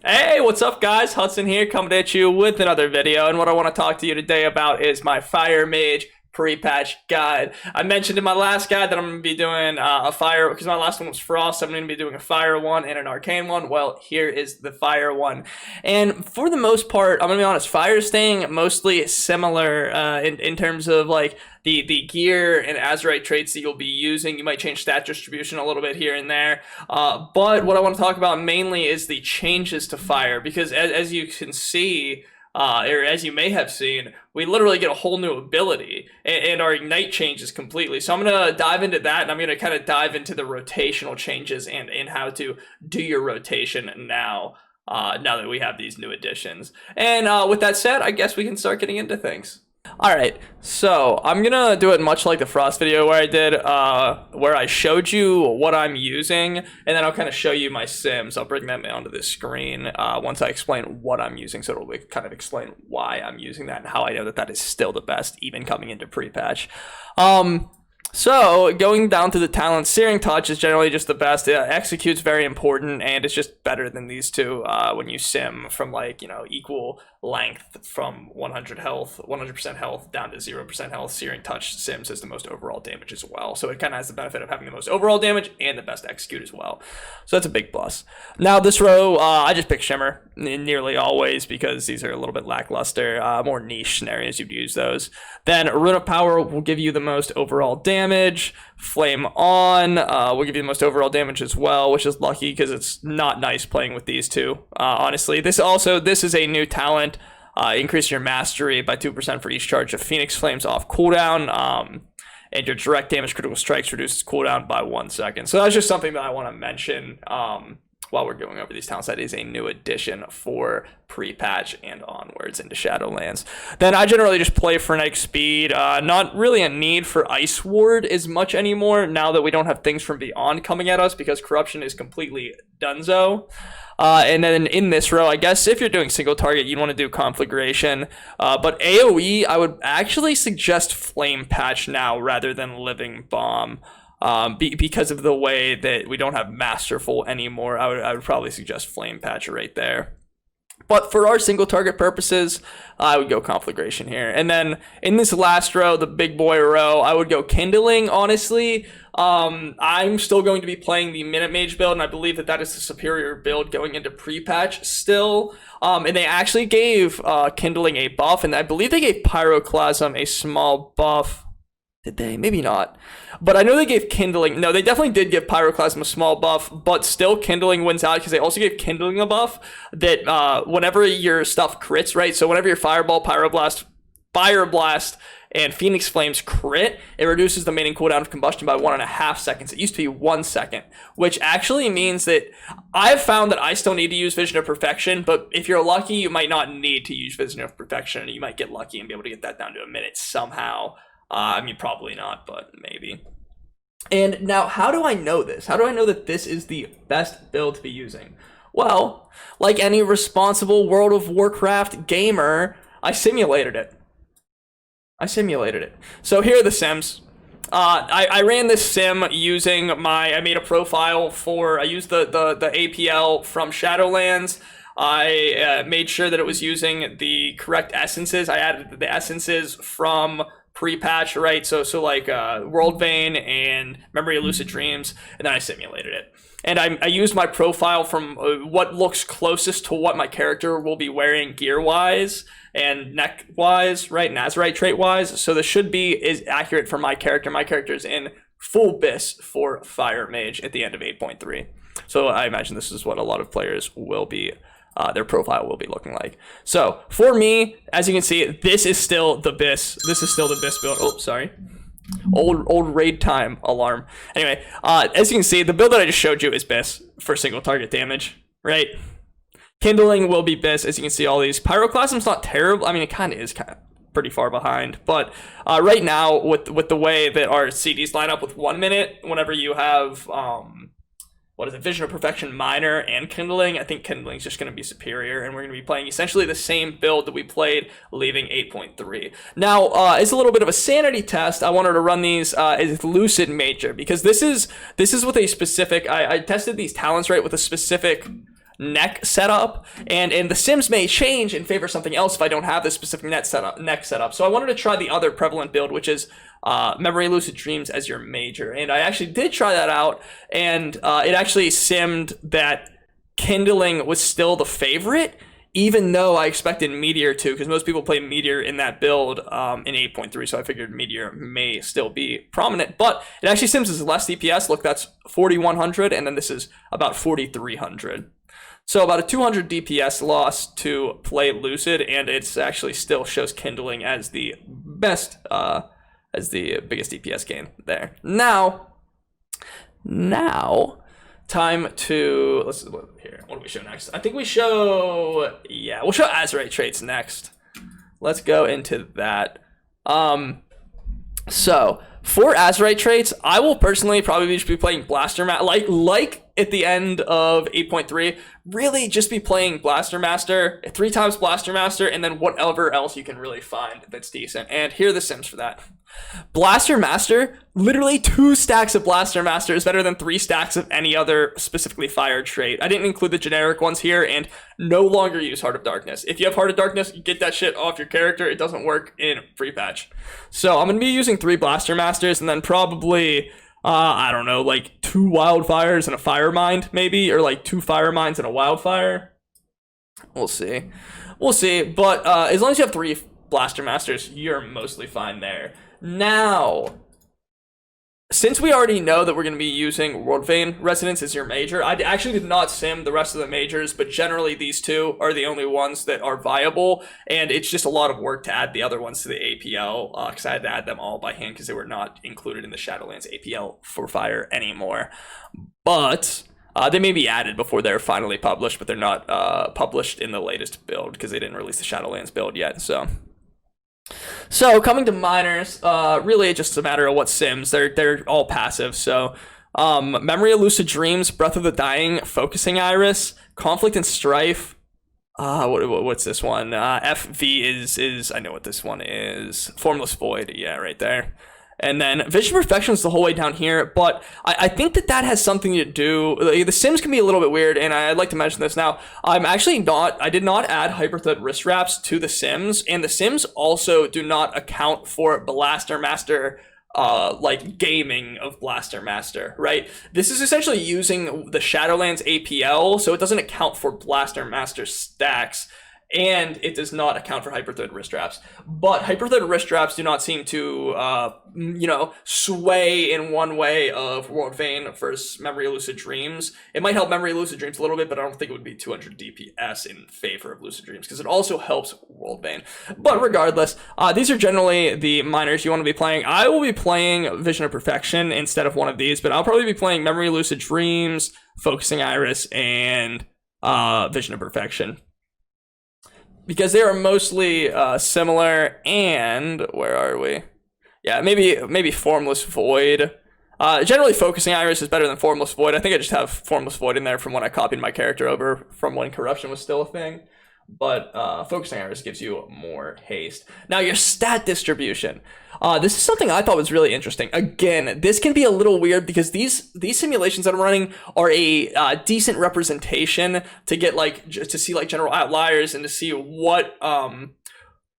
Hey, what's up guys? Hudson here coming at you with another video, and what I want to talk to you today about is my Fire Mage pre-patch guide. I mentioned in my last guide that I'm going to be doing a fire, because my last one was frost. I'm going to be doing a fire one and an arcane one. Well, here is the fire one. And for the most part, I'm going to be honest, fire is staying mostly similar in terms of like the gear and Azerite traits that you'll be using. You might change stat distribution a little bit here and there. But what I want to talk about mainly is the changes to fire, because as you can see, or as you may have seen, we literally get a whole new ability, and our ignite changes completely. So I'm going to dive into that, and I'm going to kind of dive into the rotational changes and how to do your rotation now that we have these new additions. And with that said, I guess we can start getting into things. Alright, so I'm gonna do it much like the Frost video where I did, where I showed you what I'm using, and then I'll kind of show you my sims. I'll bring them onto the screen once I explain what I'm using, so it'll kind of explain why I'm using that and how I know that that is still the best, even coming into pre-patch. So, going down to the talent, Searing Touch is generally just the best. Execute's very important, and it's just better than these two when you sim from, like, you know, equal length from 100% health down to 0% health. Searing Touch sims as the most overall damage as well. So it kind of has the benefit of having the most overall damage and the best execute as well. So that's a big plus. Now, this row, I just pick Shimmer nearly always because these are a little bit lackluster. More niche scenarios, you'd use those. Then Rune of Power will give you the most overall damage. Flame On will give you the most overall damage as well, which is lucky because it's not nice playing with these two. Honestly, this is a new talent. Increase your mastery by 2% for each charge of Phoenix Flames off cooldown. And your direct damage critical strikes reduces cooldown by 1 second. So that's just something that I want to mention while we're going over these talents. That is a new addition for pre-patch and onwards into Shadowlands. Then I generally just play Frenetic Speed. Not really a need for Ice Ward as much anymore now that we don't have things from beyond coming at us because Corruption is completely donezo. And then in this row, I guess if you're doing single target, you'd want to do Conflagration. But AoE, I would actually suggest Flame Patch now rather than Living Bomb. Because of the way that we don't have Masterful anymore, I would probably suggest Flame Patch right there. But for our single target purposes, I would go Conflagration here. And then in this last row, the big boy row, I would go Kindling, honestly. I'm still going to be playing the Minute Mage build, and I believe that that is the superior build going into pre-patch still. And they actually gave Kindling a buff, and I believe they gave Pyroclasm a small buff. Did they? Maybe not. But I know they gave Kindling. No, they definitely did give Pyroclasm a small buff, but still Kindling wins out because they also gave Kindling a buff that whenever your stuff crits, right? So whenever your Fireball, Pyroblast, Fire Blast, and Phoenix Flames crit, it reduces the remaining cooldown of combustion by 1.5 seconds. It used to be 1 second, which actually means that I've found that I still need to use Vision of Perfection, but if you're lucky, you might not need to use Vision of Perfection. You might get lucky and be able to get that down to a minute somehow. I mean, probably not, but maybe. And now, how do I know this? How do I know that this is the best build to be using? Well, like any responsible World of Warcraft gamer, I simulated it. So here are the sims. I ran this sim using I made a profile for, I used the APL from Shadowlands. I made sure that it was using the correct essences. I added the essences from pre-patch, right? So like World Vein and Memory of Lucid Dreams, and then I simulated it. And I used my profile from what looks closest to what my character will be wearing gear-wise and neck-wise, right? And Azerite trait-wise. So this should be is accurate for my character. My character is in full BIS for Fire Mage at the end of 8.3. So I imagine this is what a lot of players will be their profile will be looking like. So for me, as you can see, this is still the BIS. This is still the BIS build. Oh, sorry. Old raid time alarm. Anyway, as you can see, the build that I just showed you is BIS for single target damage, right? Kindling will be BIS. As you can see, all these Pyroclasm's not terrible. I mean, it kind of is pretty far behind, but right now with the way that our CDs line up with 1 minute, whenever you have Vision of Perfection Minor and Kindling, I think Kindling's just going to be superior, and we're going to be playing essentially the same build that we played leaving 8.3. Now, as a little bit of a sanity test, I wanted to run these as Lucid Major, because this is with a specific, I tested these talents, right, with a specific neck setup, and the sims may change in favor of something else if I don't have this specific neck setup. So I wanted to try the other prevalent build, which is Memory Lucid Dreams as your major, and I actually did try that out, and it actually simmed that Kindling was still the favorite, even though I expected Meteor to, because most people play Meteor in that build in 8.3, so I figured Meteor may still be prominent, but it actually sims as less DPS. Look, that's 4,100, and then this is about 4,300. So about a 200 DPS loss to play Lucid, and it's actually still shows Kindling as the best, as the biggest DPS gain there. Now, time to, let's look here. What do we show next? I think we show, yeah, we'll show Azerite traits next. Let's go into that. So for Azerite traits, I will personally probably just be playing Blaster Master, like at the end of 8.3, really just be playing Blaster Master, 3 times Blaster Master, and then whatever else you can really find that's decent. And here are the sims for that. Blaster Master, literally 2 stacks of Blaster Master is better than 3 stacks of any other specifically fired trait. I didn't include the generic ones here, and no longer use Heart of Darkness. If you have Heart of Darkness, you get that shit off your character. It doesn't work in free patch. So I'm going to be using 3 Blaster Masters, and then probably, I don't know, like 2 Wildfires and a Fire Mind, maybe, or like 2 Fire Minds and a Wildfire. We'll see. We'll see, but as long as you have 3 Blaster Masters, you're mostly fine there. Now, since we already know that we're going to be using Worldvane Resonance as your major, I actually did not sim the rest of the majors, but generally these 2 are the only ones that are viable, and it's just a lot of work to add the other ones to the APL, because I had to add them all by hand because they were not included in the Shadowlands APL for Fire anymore. But they may be added before they're finally published, but they're not published in the latest build because they didn't release the Shadowlands build yet, So coming to minors, really it's just a matter of what sims. They're all passive. So Memory of Lucid Dreams, Breath of the Dying, Focusing Iris, Conflict and Strife. What's this one? FV is I know what this one is. Formless Void. Yeah, right there. And then Vision Perfection is the whole way down here, but I think that has something to do. The sims can be a little bit weird, and I'd like to mention this now. I did not add Hyperthread wrist wraps to the sims, and the sims also do not account for Blaster Master, like gaming of Blaster Master, right? This is essentially using the Shadowlands APL, so it doesn't account for Blaster Master stacks. And it does not account for Hyperthread wrist straps. But Hyperthread wrist straps do not seem to, sway in one way of Worldvane versus Memory of Lucid Dreams. It might help Memory of Lucid Dreams a little bit, but I don't think it would be 200 DPS in favor of Lucid Dreams, because it also helps Worldvane. But regardless, these are generally the minors you want to be playing. I will be playing Vision of Perfection instead of one of these, but I'll probably be playing Memory of Lucid Dreams, Focusing Iris, and Vision of Perfection, because they are mostly similar. And where are we? Yeah, maybe Formless Void. Generally, Focusing Iris is better than Formless Void. I think I just have Formless Void in there from when I copied my character over from when Corruption was still a thing. But Focusing Iris gives you more haste. Now, your stat distribution. This is something I thought was really interesting. Again, this can be a little weird because these simulations that I'm running are a decent representation to get to see general outliers and to see what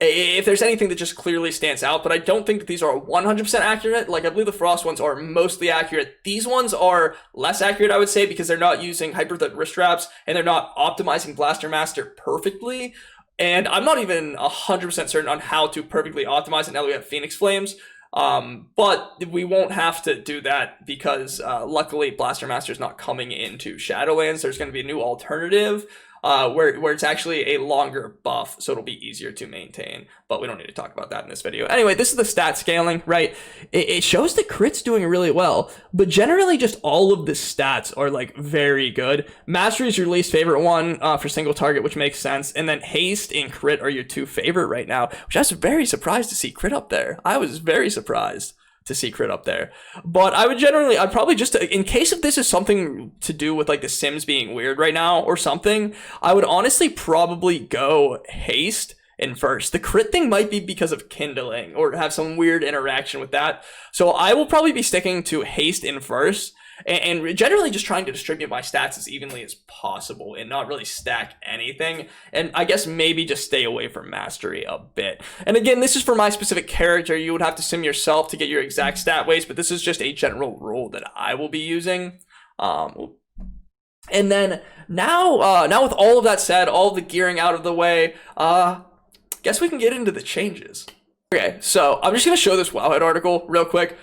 if there's anything that just clearly stands out. But I don't think that these are 100% accurate. I believe the Frost ones are mostly accurate. These ones are less accurate, I would say, because they're not using Hyperthread wrist straps and they're not optimizing Blaster Master perfectly. And I'm not even 100% certain on how to perfectly optimize it now that we have Phoenix Flames. But we won't have to do that because luckily Blaster Master is not coming into Shadowlands. There's going to be a new alternative where it's actually a longer buff, so it'll be easier to maintain. But we don't need to talk about that in this video. Anyway, this is the stat scaling, right? It shows the crit's doing really well, but generally just all of the stats are very good. Mastery is your least favorite one for single target, which makes sense. And then haste and crit are your 2 favorite right now, which I was very surprised to see crit up there. I was very surprised to see crit up there. But I'd probably just, in case if this is something to do with the Sims being weird right now or something, I would honestly probably go haste in first. The crit thing might be because of Kindling or have some weird interaction with that. So I will probably be sticking to haste in first. and generally just trying to distribute my stats as evenly as possible and not really stack anything. And I guess maybe just stay away from mastery a bit. And again, this is for my specific character. You would have to sim yourself to get your exact stat weights, but this is just a general rule that I will be using. And then now with all of that said, all of the gearing out of the way, guess we can get into the changes. Okay, so I'm just gonna show this Wowhead article real quick,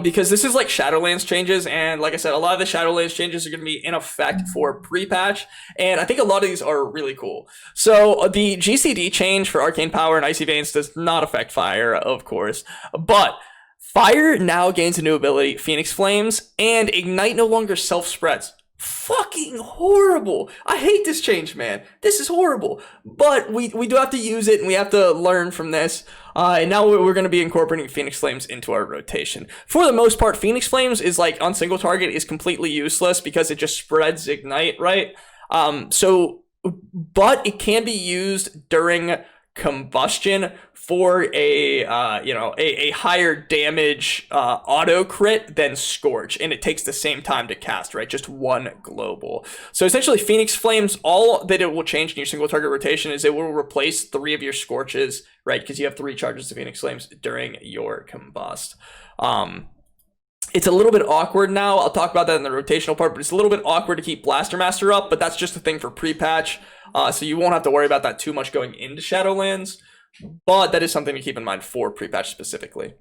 because this is like Shadowlands changes, and like I said, a lot of the Shadowlands changes are gonna be in effect for pre-patch, and I think a lot of these are really cool. So the GCD change for Arcane Power and Icy Veins does not affect Fire, of course, but Fire now gains a new ability, Phoenix Flames, and Ignite no longer self-spreads. Fucking horrible. I hate this change, man. This is horrible. But we do have to use it, and we have to learn from this. And now we're going to be incorporating Phoenix Flames into our rotation. For the most part, Phoenix Flames is like on single target is completely useless because it just spreads Ignite, right? But it can be used during combustion for a higher damage auto crit than Scorch, and it takes the same time to cast, right? Just one global. So essentially Phoenix Flames, all that it will change in your single target rotation is it will replace 3 of your Scorches, right? Because you have 3 charges of Phoenix Flames during your combust. It's a little bit awkward now. I'll talk about that in the rotational part, but it's a little bit awkward to keep Blaster Master up, but that's just a thing for pre-patch. So you won't have to worry about that too much going into Shadowlands, but that is something to keep in mind for pre-patch specifically.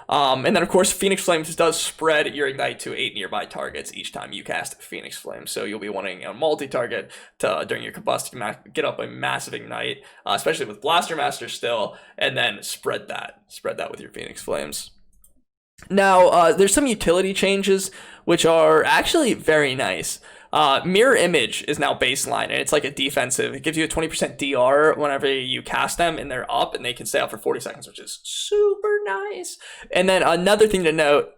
And then of course, Phoenix Flames does spread your Ignite to 8 nearby targets each time you cast Phoenix Flames. So you'll be wanting a multi-target to, during your combust, get up a massive Ignite, especially with Blaster Master still, and then spread that with your Phoenix Flames. Now, there's some utility changes, which are actually very nice. Mirror Image is now baseline, and it's like a defensive. It gives you a 20% DR whenever you cast them, and they're up, and they can stay up for 40 seconds, which is super nice. And then another thing to note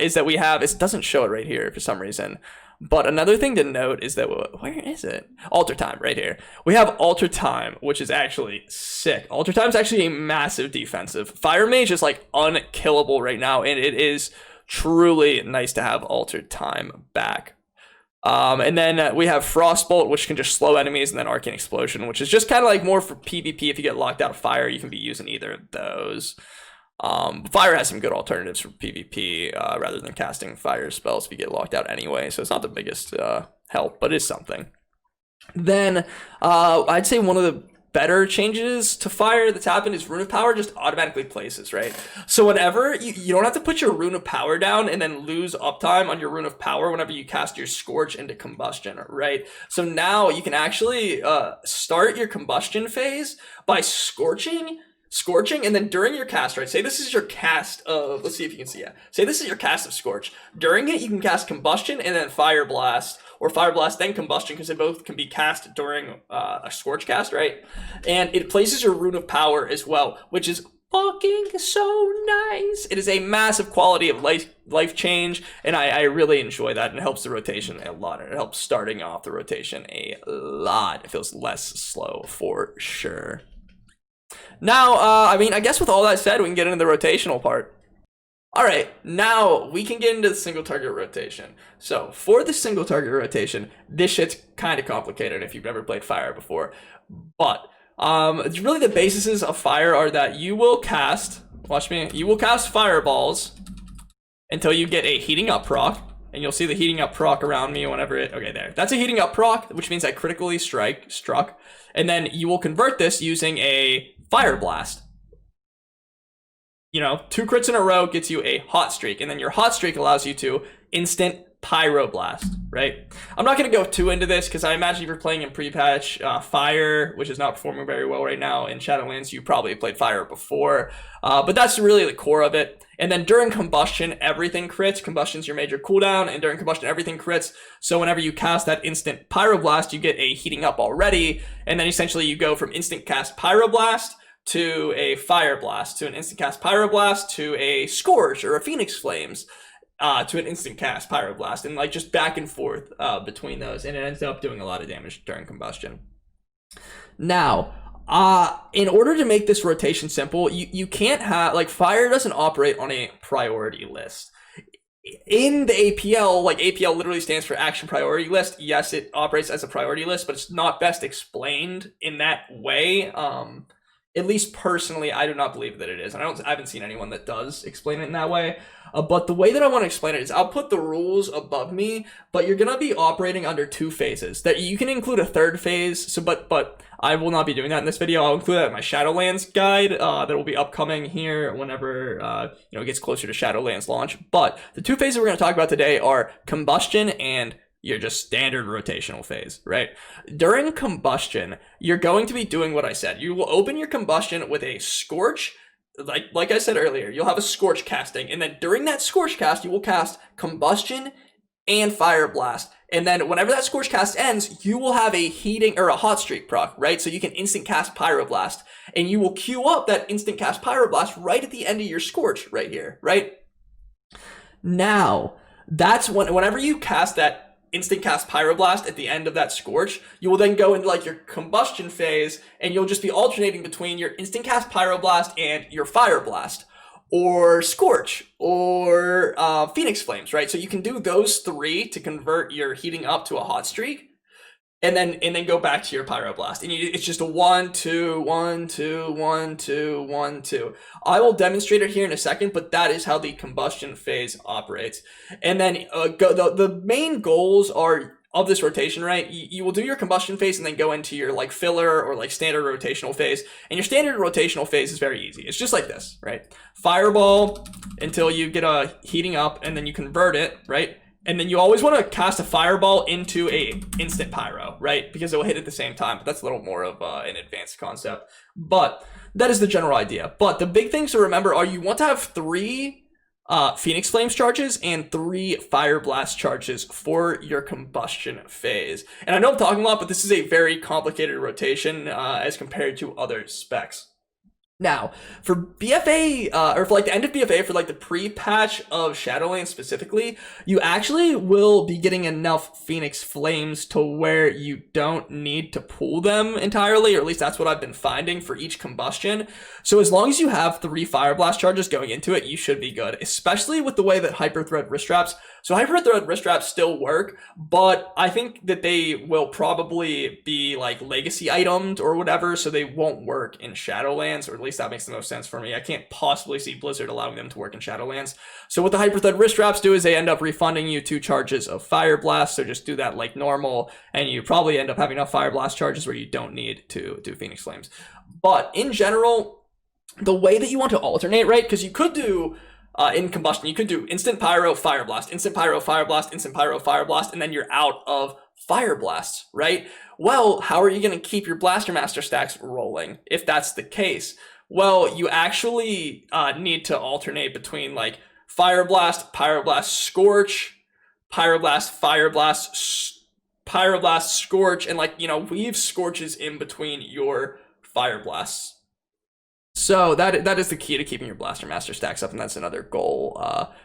is that we have, it doesn't show it right here for some reason, but another thing to note is that, where is it? Alter Time, right here. We have Alter Time, which is actually sick. Alter Time is actually a massive defensive. Fire Mage is like unkillable right now, and it is truly nice to have Alter Time back. And then we have Frostbolt, which can just slow enemies, and then Arcane Explosion, which is just kind of like more for PvP. If you get locked out of fire, you can be using either of those. Fire has some good alternatives for PvP rather than casting fire spells if you get locked out anyway, so it's not the biggest help, but it's something. Then I'd say one of the better changes to fire that's happened is Rune of Power just automatically places, right? So whenever you don't have to put your Rune of Power down and then lose uptime on your Rune of Power whenever you cast your Scorch into combustion, right? So now you can actually start your combustion phase by scorching, and then during your cast, right? Say this is your cast of, let's see if you can see it. Say this is your cast of Scorch. During it, you can cast Combustion and then Fire Blast, or Fire Blast then Combustion, because they both can be cast during a Scorch cast, right? And it places your Rune of Power as well, which is fucking so nice. It is a massive quality of life change, and I really enjoy that, and it helps the rotation a lot, and it helps starting off the rotation a lot. It feels less slow for sure. Now, I guess with all that said, we can get into the rotational part. All right, now we can get into the single target rotation. So for the single target rotation, this shit's kind of complicated if you've never played Fire before. But it's really the bases of Fire are that you will cast, watch me, you will cast fireballs until you get a heating up proc. And you'll see the heating up proc around me whenever it, okay, there. That's a heating up proc, which means I critically struck. And then you will convert this using a Fire Blast. You know, 2 crits in a row gets you a hot streak, and then your hot streak allows you to instant Pyroblast, right? I'm not going to go too into this because I imagine if you're playing in pre-patch, Fire, which is not performing very well right now in Shadowlands, you probably played Fire before, but that's really the core of it. And then during Combustion, everything crits. Combustion's your major cooldown, and during Combustion, everything crits. So whenever you cast that instant Pyroblast, you get a heating up already, and then essentially you go from instant cast Pyroblast to a Fire Blast, to an instant cast Pyroblast, to a Scorch or a Phoenix Flames, to an instant cast Pyroblast, and like just back and forth between those, and it ends up doing a lot of damage during Combustion. Now, in order to make this rotation simple, you can't have, like, Fire doesn't operate on a priority list. in the APL, like APL literally stands for action priority list. Yes, it operates as a priority list, but it's not best explained in that way. At least personally, I do not believe that it is. And I haven't seen anyone that does explain it in that way. But the way that I want to explain it is I'll put the rules above me, but you're going to be operating under 2 phases. That you can include a 3rd phase, so but I will not be doing that in this video. I'll include that in my Shadowlands guide that will be upcoming here whenever it gets closer to Shadowlands launch. But the 2 phases we're going to talk about today are combustion and your just standard rotational phase, right? During combustion, you're going to be doing what I said. You will open your combustion with a scorch. Like I said earlier, you'll have a scorch casting, and then during that scorch cast, you will cast combustion and fire blast. And then whenever that scorch cast ends, you will have a heating or a hot streak proc, right? So you can instant cast pyroblast, and you will queue up that instant cast pyroblast right at the end of your scorch right here, right? Now, that's whenever you cast that instant cast pyroblast at the end of that scorch, you will then go into like your combustion phase, and you'll just be alternating between your instant cast pyroblast and your fire blast, or scorch, or phoenix flames, right? So you can do those 3 to convert your heating up to a hot streak, and then go back to your pyroblast, and it's just a 1 2 1 2 1 2 1 2. I will demonstrate it here in a second, but that is how the combustion phase operates. And then the main goals are of this rotation, right? You will do your combustion phase and then go into your like filler or like standard rotational phase. And your standard rotational phase is very easy. It's just like this, right? Fireball until you get a heating up, and then you convert it, right? And then you always want to cast a fireball into a instant pyro, right? Because it will hit at the same time. But that's a little more of an advanced concept. But that is the general idea. But the big things to remember are you want to have 3 Phoenix Flames charges and 3 Fire Blast charges for your combustion phase. And I know I'm talking a lot, but this is a very complicated rotation as compared to other specs. Now, for BFA, or for like the end of BFA, for like the pre-patch of Shadowlands specifically, you actually will be getting enough Phoenix Flames to where you don't need to pull them entirely, or at least that's what I've been finding for each combustion. So as long as you have 3 Fire Blast charges going into it, you should be good, especially with the way that Hyper Thread wrist straps. So Hyper Thread wrist straps still work, but I think that they will probably be like legacy itemed or whatever, so they won't work in Shadowlands, or at least that makes the most sense for me. I can't possibly see Blizzard allowing them to work in Shadowlands. So what the Hyper Thread wrist straps do is they end up refunding you 2 charges of Fire Blast, so just do that like normal, and you probably end up having enough Fire Blast charges where you don't need to do Phoenix Flames. But in general, the way that you want to alternate, right, because you could do in combustion, you could do instant pyro, fire blast, instant pyro, fire blast, instant pyro, fire blast, and then you're out of fire blasts, right? Well, how are you going to keep your Blaster Master stacks rolling if that's the case? Well, you actually need to alternate between like fire blast, pyroblast, scorch, pyroblast, fire blast, pyroblast, scorch, and like, weave scorches in between your fire blasts. So that is the key to keeping your Blaster Master stacks up, and that's another goal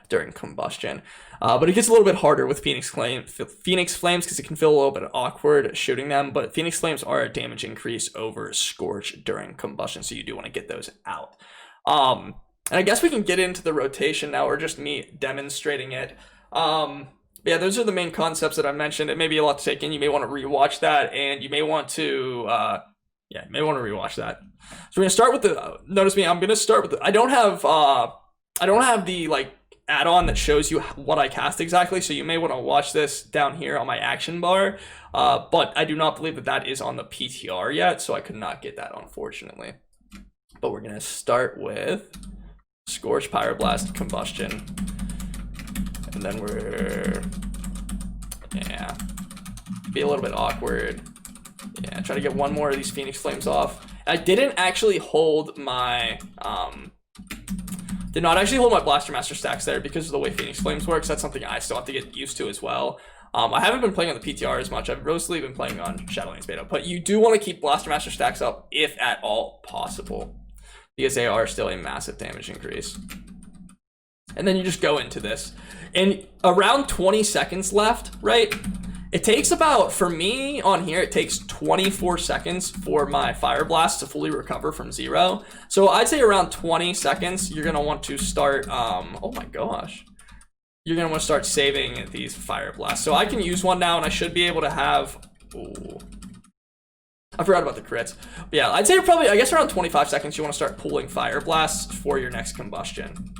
during combustion. But it gets a little bit harder with Phoenix Flames because it can feel a little bit awkward shooting them. But Phoenix Flames are a damage increase over Scorch during combustion, so you do want to get those out. And I guess we can get into the rotation now, or just me demonstrating it. Yeah, those are the main concepts that I mentioned. It may be a lot to take in. You may want to rewatch that, and you may want to rewatch that. So we're gonna start with the. Notice me. I'm gonna start with. I don't have the like add-on that shows you what I cast exactly. So you may want to watch this down here on my action bar. But I do not believe that is on the PTR yet, so I could not get that, unfortunately. But we're gonna start with Scorch, Pyroblast, Combustion, and then be a little bit awkward. Yeah, try to get one more of these Phoenix Flames off. I didn't actually hold my Blaster Master stacks there because of the way Phoenix Flames works. That's something I still have to get used to as well. I haven't been playing on the PTR as much. I've mostly been playing on Shadowlands beta, but you do want to keep Blaster Master stacks up if at all possible, because they are still a massive damage increase. And then you just go into this, and around 20 seconds left, right? It takes about, for me on here, it takes 24 seconds for my Fire Blast to fully recover from 0. So I'd say around 20 seconds, you're going to want to start, oh my gosh. you're going to want to start saving these fire blasts. So I can use one now, and I should be able to have... Ooh. I forgot about the crits. But yeah, I'd say probably, I guess around 25 seconds, you want to start pulling fire blasts for your next combustion.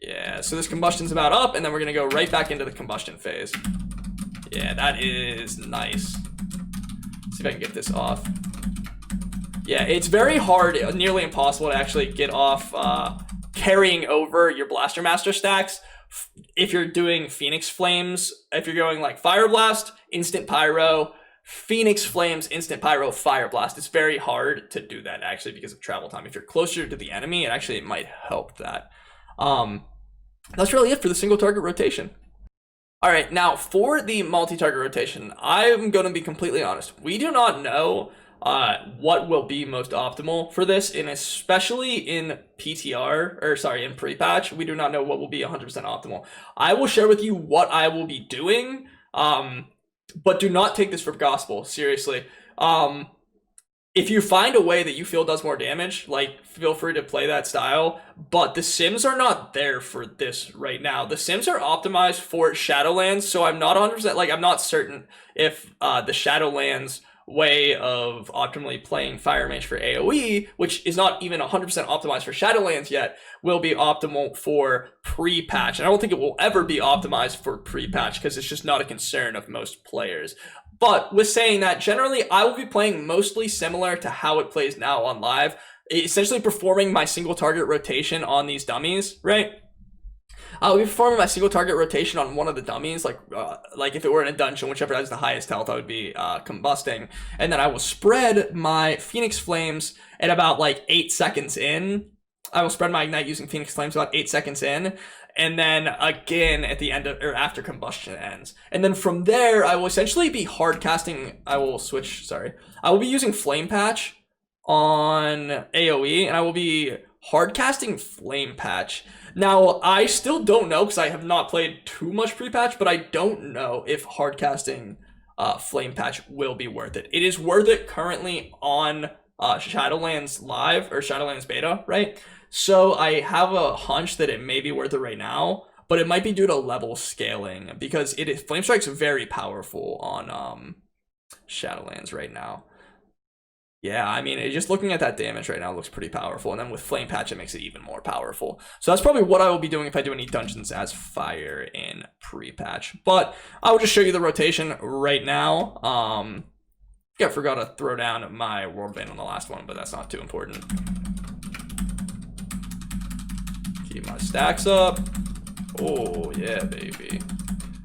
Yeah, so this combustion's about up, and then we're going to go right back into the combustion phase. Yeah, that is nice. See if I can get this off. Yeah, it's very hard, nearly impossible to actually get off carrying over your Blaster Master stacks if you're doing Phoenix Flames. If you're going like Fire Blast, Instant Pyro, Phoenix Flames, Instant Pyro, Fire Blast. It's very hard to do that actually because of travel time. If you're closer to the enemy, it might help that. That's really it for the single target rotation. All right, now for the multi-target rotation, I'm going to be completely honest. We do not know what will be most optimal for this, and especially in PTR, or sorry, in pre-patch, we do not know what will be 100% optimal. I will share with you what I will be doing, but do not take this for gospel, seriously. If you find a way that you feel does more damage, like, feel free to play that style, but the sims are not there for this right now. The sims are optimized for Shadowlands, so I'm not 100%, like, I'm not certain if the Shadowlands way of optimally playing Fire Mage for AoE, which is not even 100% optimized for Shadowlands yet, will be optimal for pre-patch. And I don't think it will ever be optimized for pre-patch because it's just not a concern of most players. But with saying that, generally I will be playing mostly similar to how it plays now on live, essentially performing my single target rotation on these dummies, right? I'll be performing my single target rotation on one of the dummies, like if it were in a dungeon, whichever has the highest health, I would be combusting. And then I will spread my Phoenix Flames at about like 8 seconds in. I will spread my Ignite using Phoenix Flames about 8 seconds in. And then again at the end of, or after combustion ends. And then from there, I will essentially be hard casting. I will be using Flame Patch on AoE, and I will be hard casting Flame Patch. Now, I still don't know because I have not played too much pre-patch, but I don't know if hard casting Flame Patch will be worth it. It is worth it currently on Shadowlands Live or Shadowlands Beta, right? So I have a hunch that it may be worth it right now, but it might be due to level scaling because Flame Strike's very powerful on Shadowlands right now. Yeah, I mean, just looking at that damage right now looks pretty powerful. And then with Flame Patch, it makes it even more powerful. So that's probably what I will be doing if I do any dungeons as fire in pre-patch. But I will just show you the rotation right now. I forgot to throw down my world band on the last one, but that's not too important. Keep my stacks up. Oh, yeah, baby.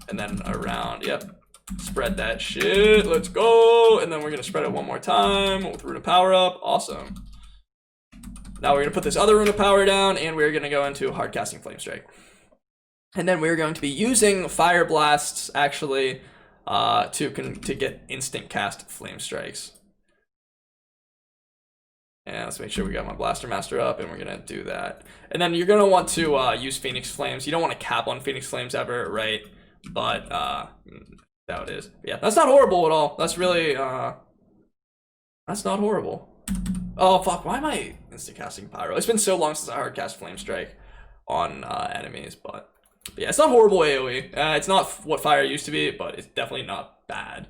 And then around, yep. Spread that shit. Let's go. And then we're going to spread it one more time with Rune of Power up. Awesome. Now we're going to put this other Rune of Power down, and we're going to go into hard casting Flame Strike. And then we're going to be using Fire Blasts, actually, to get instant cast Flame Strikes. And let's make sure we got my Blaster Master up, and we're going to do that. And then you're going to want to use Phoenix Flames. You don't want to cap on Phoenix Flames ever, right? But, how it is. Yeah, that's not horrible at all. That's really, that's not horrible. Oh, fuck. Why am I instant casting Pyro? It's been so long since I hard cast Flame Strike on enemies, but yeah, it's not horrible AoE. It's not what fire used to be, but it's definitely not bad.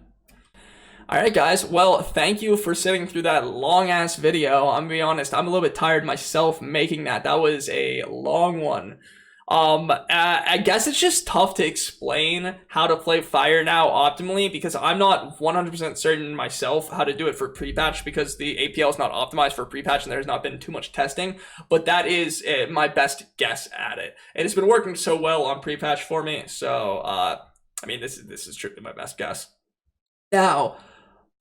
Alright guys, well, thank you for sitting through that long-ass video. I'm gonna be honest, I'm a little bit tired myself making that. That was a long one. I guess it's just tough to explain how to play fire now optimally because I'm not 100% certain myself how to do it for pre-patch because the APL is not optimized for pre-patch and there's not been too much testing, but that is my best guess at it. And it's been working so well on pre-patch for me, so, I mean, this is truly my best guess. Now,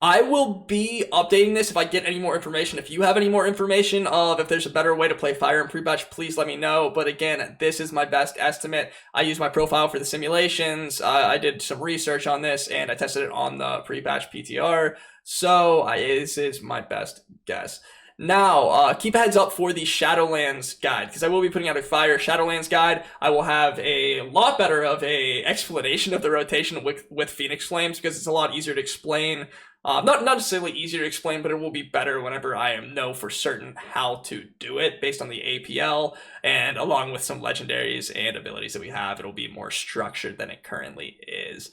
I will be updating this if I get any more information. If you have any more information of if there's a better way to play fire in pre-patch, please let me know. But again, this is my best estimate. I used my profile for the simulations. I did some research on this and I tested it on the pre-patch PTR. So this is my best guess. Now, keep a heads up for the Shadowlands guide, because I will be putting out a fire Shadowlands guide. I will have a lot better of a explanation of the rotation with Phoenix Flames, because it's a lot easier to explain. Not necessarily easier to explain, but it will be better whenever I know for certain how to do it based on the APL, and along with some legendaries and abilities that we have, it'll be more structured than it currently is.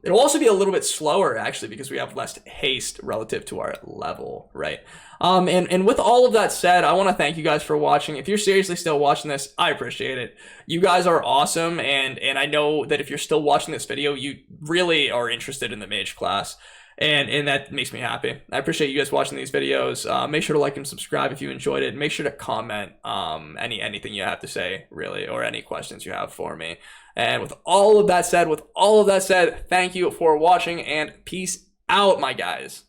It'll also be a little bit slower, actually, because we have less haste relative to our level, right? And with all of that said, I want to thank you guys for watching. If you're seriously still watching this, I appreciate it. You guys are awesome, and I know that if you're still watching this video, you really are interested in the Mage class. And that makes me happy. I appreciate you guys watching these videos. Make sure to like and subscribe if you enjoyed it. Make sure to comment anything you have to say, really, or any questions you have for me. And with all of that said, thank you for watching, and peace out, my guys.